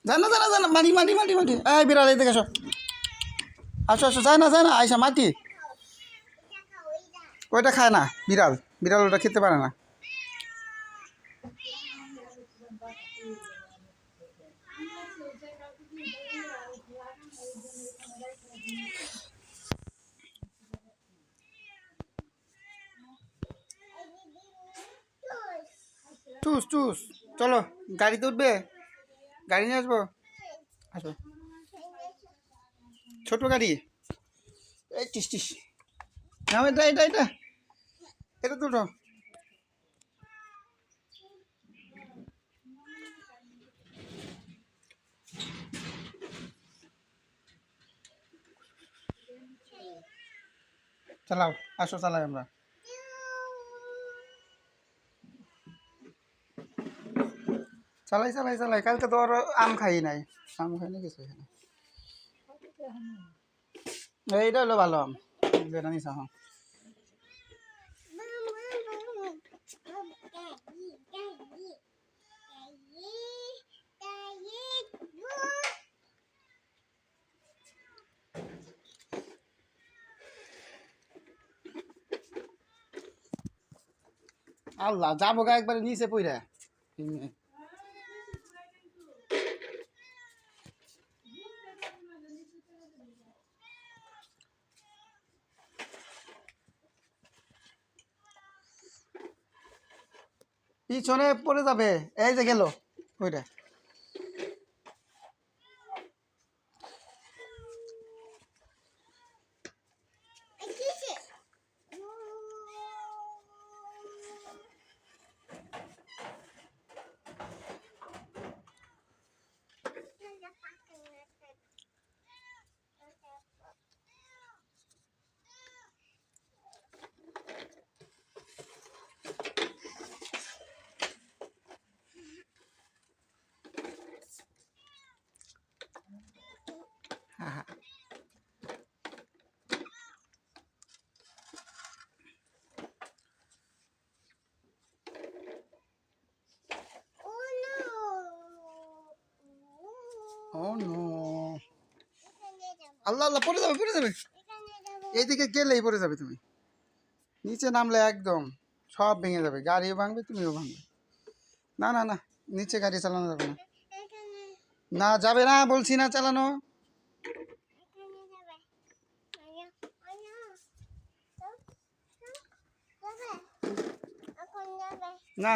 জানা জানা জানা মাটি মাটি মাটি মাটি এই বিড়াল এই দেখে আসো আসো যায় না আয়সা মাটি ওইটা খায় না বিড়াল বিড়াল ওটা খেতে পারে না চুস চুস চলো গাড়িতে উঠবে গাড়ি নিয়ে আসবো আসো ছোট গাড়ি এই টিস টিস না এটা এটা এটা এটা দুটো চালাও আসো চালাই আমরা চালাই চালাই চালাই কালকে তো আর আম খাই নাই আম খাই না কিছু এখানে এইটা হলো ভালো আম যেটা নিছা হ্যাঁ আল্লাহ যাবো গা একবারে নিচে পইরা পিছনে পড়ে যাবে এই যে গেল ওইটা ও নো আল্লাহ আল্লাহ পড়ে যাবে এইদিকে গেলেই পড়ে যাবে তুমি নিচে নামলে একদম সব ভেঙে যাবে গাড়িও ভাঙবে তুমিও ভাঙবে না না না নিচে গাড়ি চালানো যাবে না না যাবে না বলছি না চালানো না